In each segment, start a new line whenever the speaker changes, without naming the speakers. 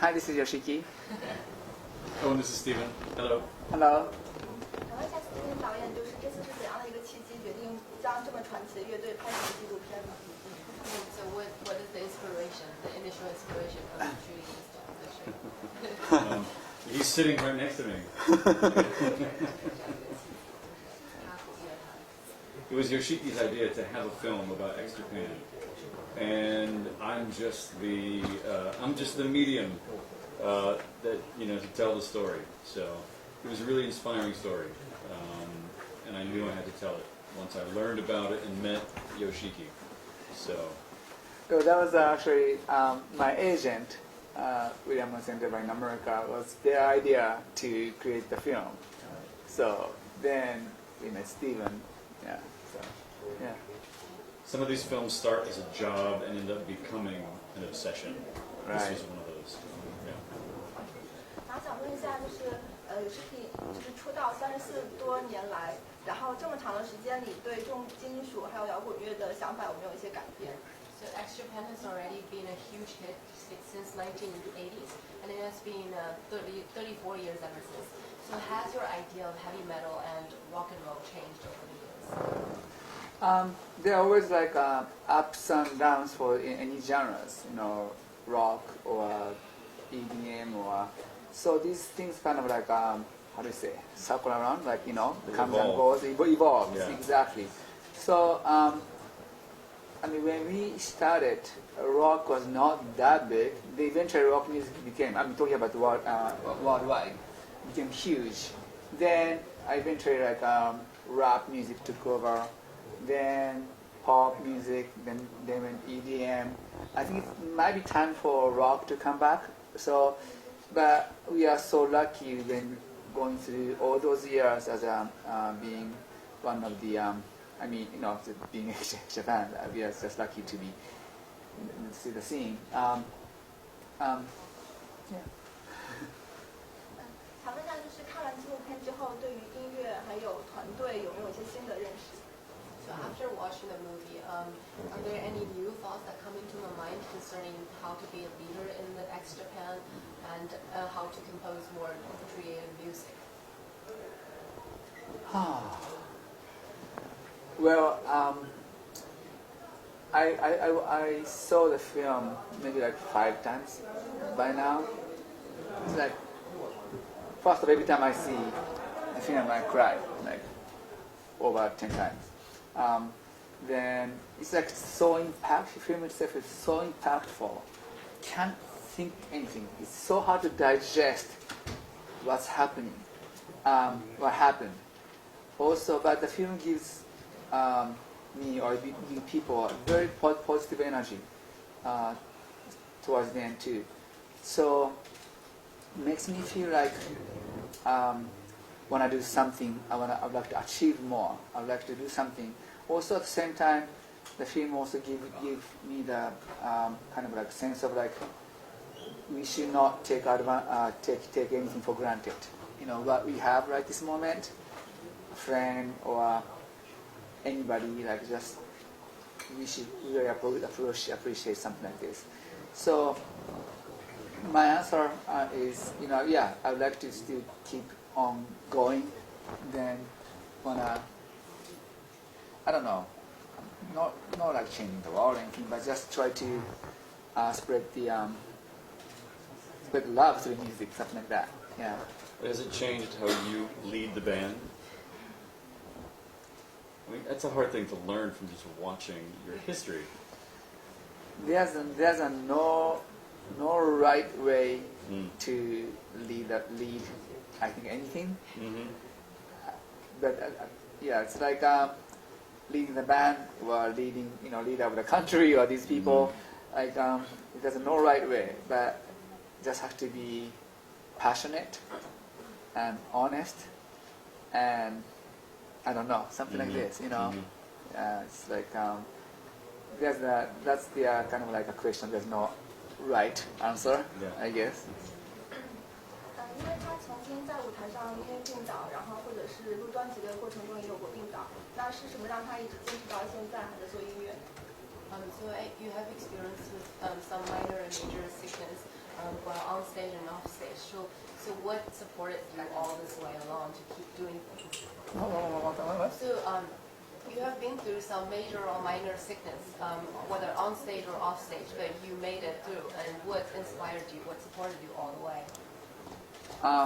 Hi, this is Yoshiki.
Oh, this is Steven. Hello.
Hello.
想问一下 Steven 导演，就是这次是怎样的一个契机，决定将这么传奇的乐队拍成纪录片呢？
So what is the inspiration, the initial inspiration of shooting this film?
He's sitting right next to me. It was Yoshiki's idea to have a film about ex-Japan, and I'm just the medium that to tell the story. So it was a really inspiring story, and I knew I had to tell it once I learned about it and met Yoshiki. So
that was actually my agent, William Center in America, was their idea to create the film. So then we met Steven. Yeah. So yeah.
some of these films start as a job and end up becoming an obsession. This
Right.
was one of those. Yeah.
然后想问一下，就是Yoshiki 就是出道34多年来，然后这么长的时间里，对重金属还有摇滚乐的想法有没有一些改变？
So X-Japan has already been a huge hit since 1980s, and it has been 34 years ever since. So has your idea of heavy metal and rock and roll changed over the years?
There are always like ups and downs for any genres, rock or EDM or so these things kind of like how do you say circle around, like comes and goes, evolves.
Yeah.
Exactly. So when we started, rock was not that big. The eventually rock music became, I'm talking about worldwide, became huge. Then eventually like rap music took over, then pop music, then went EDM. I think it might be time for rock to come back. So, but we are so lucky when going through all those years as being one of the being Japan, we are just lucky to be see the scene. Yeah.
想问一下，就是看完纪录片之后，对于音乐还有团队有没有一些新的认识？
So after watching the movie, are there any new thoughts that come into my mind concerning how to be a leader in the X-Japan and how to compose more creative music?
Well, I saw the film maybe like 5 times by now. It's like first of every time I see the film I cry like over 10 times. Then it's like so impactful. The film itself is so impactful. Can't think anything. It's so hard to digest what's happening, what happened. Also, but the film gives me or people very positive energy towards the end too. So it makes me feel like when I do something, I'd like to achieve more. I'd like to do something. Also at the same time, the film also give me the kind of like sense of like we should not take anything for granted. What we have right this moment, a friend or anybody, like just we should really appreciate something like this. So my answer is, I would like to still keep on going. Then wanna, I don't know, not like changing the world or anything, but just try to spread love through music, something like that. Yeah.
Has it changed how you lead the band? I mean, that's a hard thing to learn from just watching your history.
There's no right way to lead. I think anything.
Mm-hmm.
But it's like leading the band or leading leader of the country or these people. Like there's no right way, but just have to be passionate and honest and I don't know, something like this, it's like that's the kind of like a question. There's no right answer, I guess.
因为他曾经在舞台上因为病倒，然后或者是录专辑的过程中也有过病倒，那是什么让他一直坚持到现在还在做音乐？
So you have experience with some minor and major sickness, but on stage and off stage. So what supported you all this way along to keep doing things? So you have been through some major or minor sickness, whether on stage or off stage, but you made it through. And what inspired you? What supported you all the way?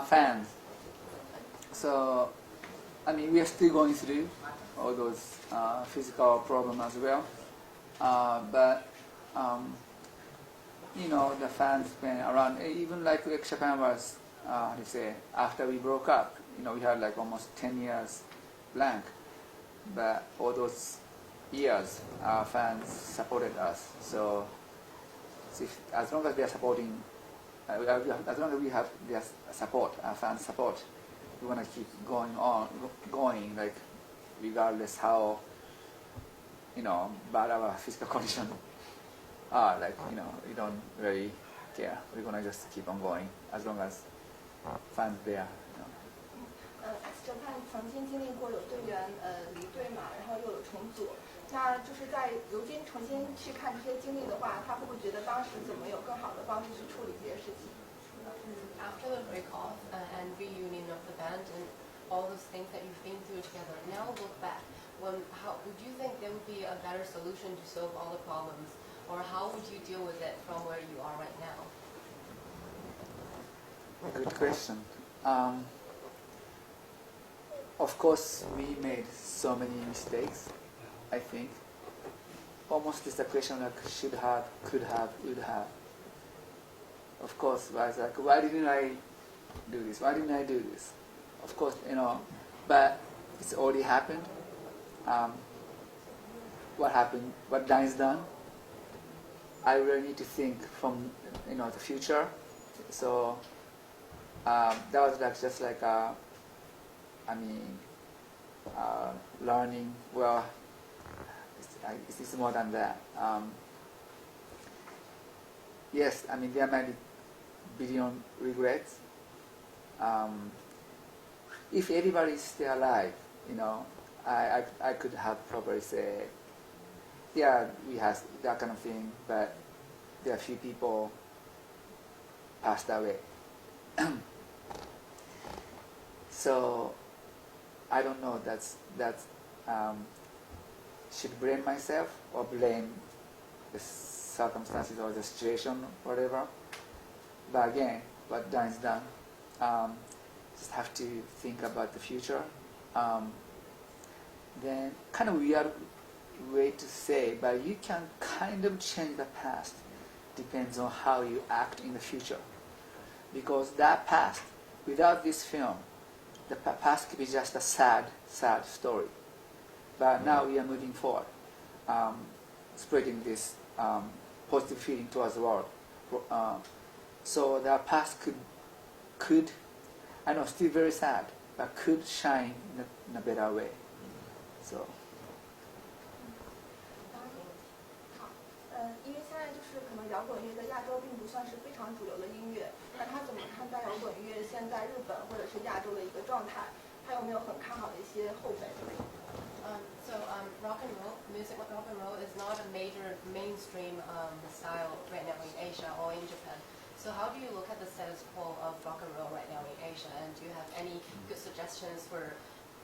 Fans. So, I mean, we are still going through all those physical problems as well. But you know, the fans been around. Even like Japan was, how do you say? After we broke up, you know, we had like almost 10 years blank. But all those years, our fans supported us. So as long as they are supporting, as long as we have their support, our fans' support, we want to keep going, like regardless how, you know, bad our physical condition are. Like, you know, we don't really care. We're gonna just keep on going as long as fans there. You know.
X Japan 曾经经历过有队员离队嘛，然后又有重组。那就是在如今重新去看这些经历的话，他会不会觉得当时怎么有更好的方式去处理这些事情？
After the break off and reunion of the band and all those things that you've been through together, now look back. How would you think there would be a better solution to solve all the problems, or how would you deal with it from where you are right now?
Good question. Of course, we made so many mistakes. I think almost it's a question like should have, could have, would have. Of course, I was like, why didn't I do this? Why didn't I do this? Of course, you know, but it's already happened. What happened? What done is done. I really need to think from, you know, the future. So that was like just like learning. Well, it's more than that. Yes, I mean there might be billion regrets. If everybody is still alive, you know, I could have probably said, yeah, we have that kind of thing, but there are a few people passed away. So I don't know. That's should blame myself or blame the circumstances or the situation, whatever. But again, what done is done. Just have to think about the future. Then kind of weird way to say, but you can kind of change the past. Depends on how you act in the future. Because that past, without this film, the past could be just a sad story. But now we are moving forward, spreading this positive feeling towards the world. So the past could, I know, still very sad, but could shine in a better way. So.
因为现在就是可能摇滚乐在亚洲并不算是非常主流的音乐，那他怎么看待摇滚乐现在日本或者是亚洲的一个状态？他有没有很看好的一些后辈？
rock and roll is not a major mainstream style right now in Asia or in Japan. So how do you look at the status quo of rock and roll right now in Asia? And do you have any good suggestions for,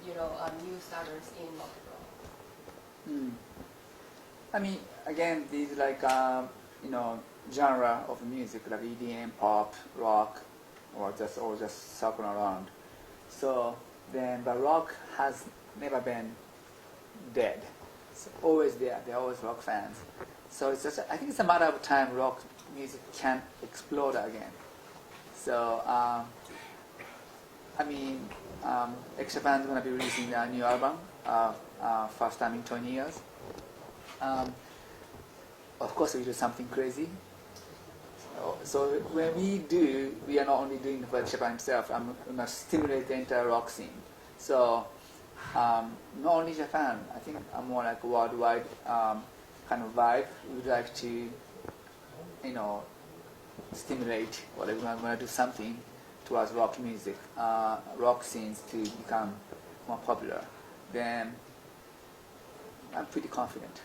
you know, new starters in rock and roll?
I mean, again, these like you know, genre of music like EDM, pop, rock, or just circle around. So then, but rock has never been dead. It's always there. They're always rock fans. So it's just, I think it's a matter of time rock music can explode again. So I mean, X Japan is going to be releasing a new album, first time in 20 years. Of course, we do something crazy. So when we do, we are not only doing it for Japan itself. I'm going to stimulate the entire rock scene. So not only Japan, I think a more like worldwide kind of vibe. We would like to, you know, stimulate whatever. We're going to do something towards rock music, rock scenes to become more popular. Then I'm pretty confident.